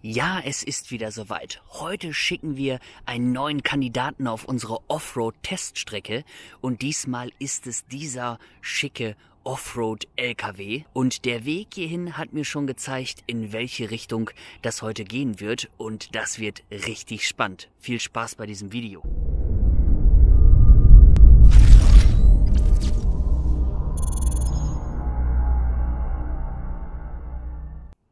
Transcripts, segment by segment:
Ja, es ist wieder soweit. Heute schicken wir einen neuen Kandidaten auf unsere Offroad-Teststrecke und diesmal ist es dieser schicke Offroad-LKW. Und der Weg hierhin hat mir schon gezeigt, in welche Richtung das heute gehen wird und das wird richtig spannend. Viel Spaß bei diesem Video.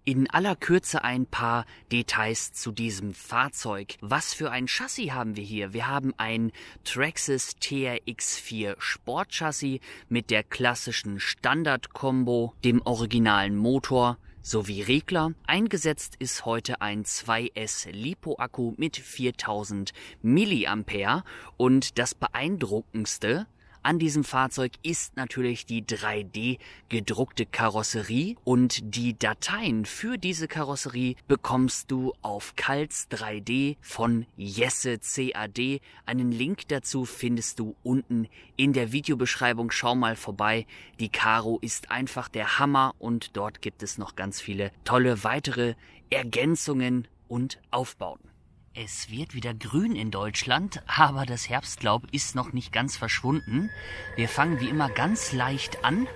In aller Kürze ein paar Details zu diesem Fahrzeug. Was für ein Chassis haben wir hier? Wir haben ein Traxxas TRX4 Sportchassis mit der klassischen Standard-Kombo, dem originalen Motor sowie Regler. Eingesetzt ist heute ein 2S LiPo-Akku mit 4000 mAh und das beeindruckendste an diesem Fahrzeug ist natürlich die 3D gedruckte Karosserie und die Dateien für diese Karosserie bekommst du auf Kalz 3D von Jesse CAD. Einen Link dazu findest du unten in der Videobeschreibung. Schau mal vorbei. Die Karo ist einfach der Hammer und dort gibt es noch ganz viele tolle weitere Ergänzungen und Aufbauten. Es wird wieder grün in Deutschland, aber das Herbstlaub ist noch nicht ganz verschwunden. Wir fangen wie immer ganz leicht an.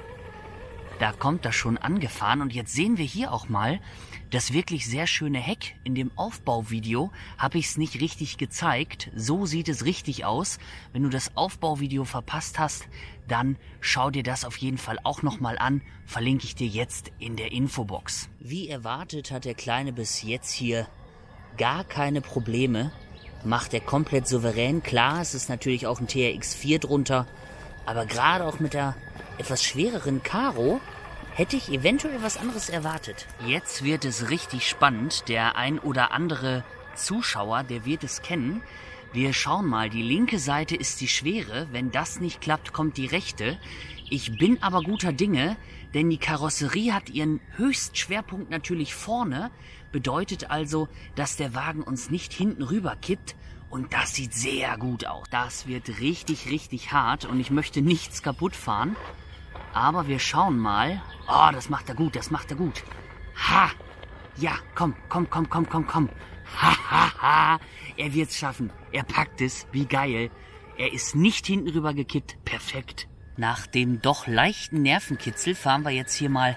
Da kommt das schon angefahren und jetzt sehen wir hier auch mal das wirklich sehr schöne Heck. In dem Aufbauvideo habe ich es nicht richtig gezeigt. So sieht es richtig aus. Wenn du das Aufbauvideo verpasst hast, dann schau dir das auf jeden Fall auch nochmal an. Verlinke ich dir jetzt in der Infobox. Wie erwartet hat der Kleine bis jetzt hier gar keine Probleme, macht er komplett souverän. Klar, es ist natürlich auch ein TRX4 drunter, aber gerade auch mit der etwas schwereren Karo hätte ich eventuell was anderes erwartet. Jetzt wird es richtig spannend. Der ein oder andere Zuschauer, der wird es kennen. Wir schauen mal, die linke Seite ist die schwere. Wenn das nicht klappt, kommt die rechte. Ich bin aber guter Dinge, denn die Karosserie hat ihren Höchstschwerpunkt natürlich vorne. Bedeutet also, dass der Wagen uns nicht hinten rüber kippt. Und das sieht sehr gut aus. Das wird richtig, richtig hart und ich möchte nichts kaputt fahren. Aber wir schauen mal. Oh, das macht er gut, das macht er gut. Ha! Ja, komm. Ha, ha, ha. Er wird's schaffen. Er packt es. Wie geil. Er ist nicht hinten rüber gekippt. Perfekt. Nach dem doch leichten Nervenkitzel fahren wir jetzt hier mal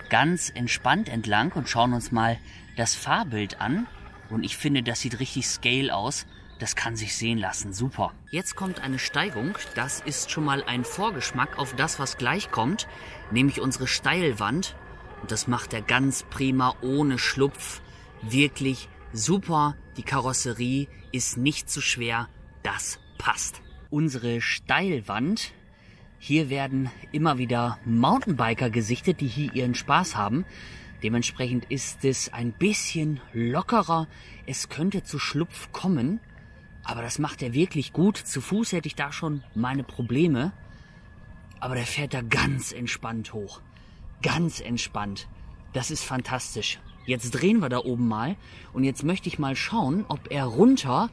ganz entspannt entlang und schauen uns mal das Fahrbild an. Und ich finde, das sieht richtig scale aus. Das kann sich sehen lassen. Super. Jetzt kommt eine Steigung. Das ist schon mal ein Vorgeschmack auf das, was gleich kommt. Nämlich unsere Steilwand. Und das macht er ganz prima, ohne Schlupf. Wirklich super. Die Karosserie ist nicht zu schwer. Das passt. Unsere Steilwand. Hier werden immer wieder Mountainbiker gesichtet, die hier ihren Spaß haben. Dementsprechend ist es ein bisschen lockerer. Es könnte zu Schlupf kommen, aber das macht er wirklich gut. Zu Fuß hätte ich da schon meine Probleme, aber der fährt da ganz entspannt hoch. Ganz entspannt. Das ist fantastisch. Jetzt drehen wir da oben mal und jetzt möchte ich mal schauen, ob er runter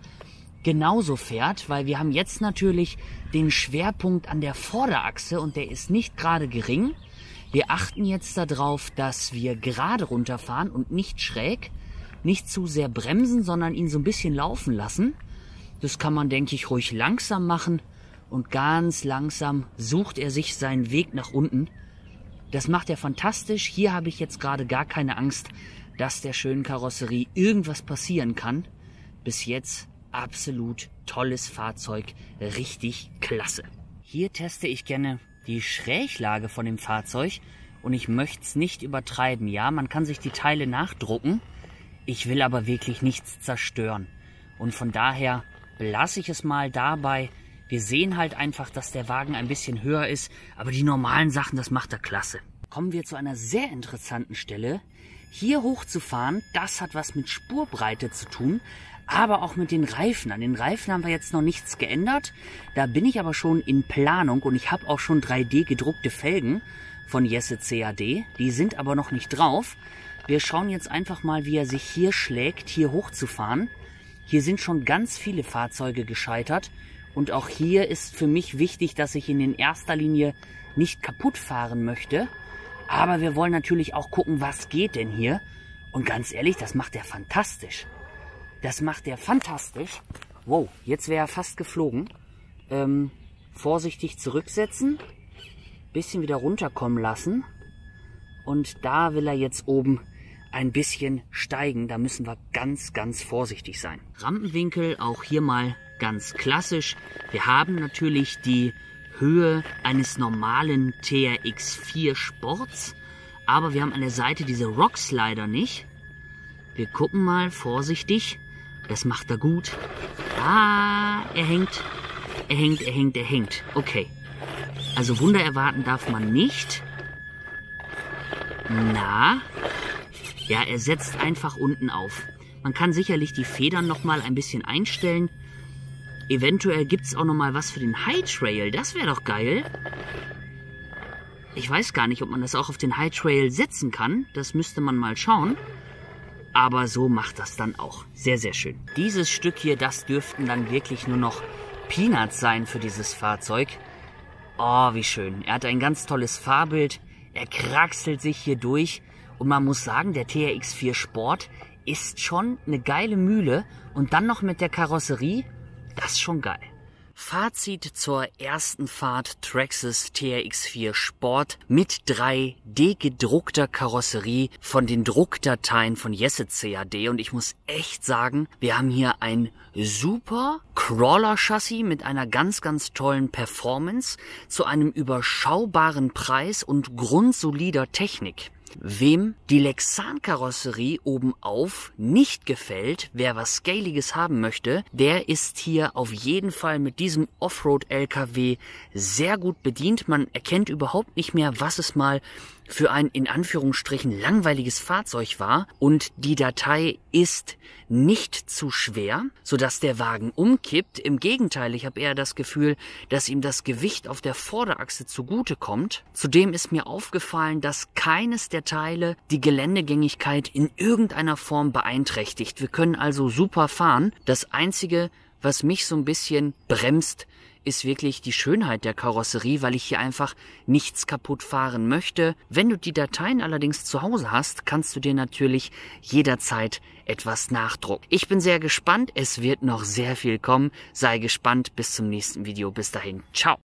genauso fährt, weil wir haben jetzt natürlich den Schwerpunkt an der Vorderachse und der ist nicht gerade gering. Wir achten jetzt darauf, dass wir gerade runterfahren und nicht schräg, nicht zu sehr bremsen, sondern ihn so ein bisschen laufen lassen. Das kann man, denke ich, ruhig langsam machen und ganz langsam sucht er sich seinen Weg nach unten. Das macht er fantastisch. Hier habe ich jetzt gerade gar keine Angst, dass der schönen Karosserie irgendwas passieren kann. Bis jetzt absolut tolles Fahrzeug, richtig klasse. Hier teste ich gerne die Schräglage von dem Fahrzeug und ich möchte es nicht übertreiben. Ja, man kann sich die Teile nachdrucken. Ich will aber wirklich nichts zerstören. Und von daher belasse ich es mal dabei. Wir sehen halt einfach, dass der Wagen ein bisschen höher ist, aber die normalen Sachen, das macht er klasse. Kommen wir zu einer sehr interessanten Stelle. Hier hochzufahren, das hat was mit Spurbreite zu tun, aber auch mit den Reifen. An den Reifen haben wir jetzt noch nichts geändert. Da bin ich aber schon in Planung und ich habe auch schon 3D gedruckte Felgen von Jesse CAD. Die sind aber noch nicht drauf. Wir schauen jetzt einfach mal, wie er sich hier schlägt, hier hochzufahren. Hier sind schon ganz viele Fahrzeuge gescheitert. Und auch hier ist für mich wichtig, dass ich ihn in erster Linie nicht kaputt fahren möchte. Aber wir wollen natürlich auch gucken, was geht denn hier. Und ganz ehrlich, das macht er fantastisch. Das macht er fantastisch. Wow, jetzt wäre er fast geflogen. Vorsichtig zurücksetzen. Bisschen wieder runterkommen lassen. Und da will er jetzt oben ein bisschen steigen. Da müssen wir ganz, ganz vorsichtig sein. Rampenwinkel auch hier mal ganz klassisch. Wir haben natürlich die Höhe eines normalen TRX4 Sports. Aber wir haben an der Seite diese Rockslider nicht. Wir gucken mal vorsichtig. Das macht er gut. Ah, er hängt. Er hängt, er hängt, er hängt. Okay. Also Wunder erwarten darf man nicht. Na? Ja, er setzt einfach unten auf. Man kann sicherlich die Federn nochmal ein bisschen einstellen. Eventuell gibt es auch nochmal was für den High Trail. Das wäre doch geil. Ich weiß gar nicht, ob man das auch auf den High Trail setzen kann. Das müsste man mal schauen. Aber so macht das dann auch. Sehr, sehr schön. Dieses Stück hier, das dürften dann wirklich nur noch Peanuts sein für dieses Fahrzeug. Oh, wie schön. Er hat ein ganz tolles Fahrbild. Er kraxelt sich hier durch. Und man muss sagen, der TRX4 Sport ist schon eine geile Mühle. Und dann noch mit der Karosserie. Das ist schon geil. Fazit zur ersten Fahrt Traxxas TRX4 Sport mit 3D gedruckter Karosserie von den Druckdateien von Jesse CAD. Und ich muss echt sagen, wir haben hier ein super Crawler-Chassis mit einer ganz, ganz tollen Performance zu einem überschaubaren Preis und grundsolider Technik. Wem die Lexan-Karosserie obenauf nicht gefällt, wer was Scaliges haben möchte, der ist hier auf jeden Fall mit diesem Offroad-LKW sehr gut bedient. Man erkennt überhaupt nicht mehr, was es mal für ein in Anführungsstrichen langweiliges Fahrzeug war. Und die Datei ist nicht zu schwer, sodass der Wagen umkippt. Im Gegenteil, ich habe eher das Gefühl, dass ihm das Gewicht auf der Vorderachse zugutekommt. Zudem ist mir aufgefallen, dass keines der Teile die Geländegängigkeit in irgendeiner Form beeinträchtigt. Wir können also super fahren. Das Einzige, was mich so ein bisschen bremst, ist wirklich die Schönheit der Karosserie, weil ich hier einfach nichts kaputt fahren möchte. Wenn du die Dateien allerdings zu Hause hast, kannst du dir natürlich jederzeit etwas nachdrucken. Ich bin sehr gespannt, es wird noch sehr viel kommen. Sei gespannt, bis zum nächsten Video. Bis dahin, ciao!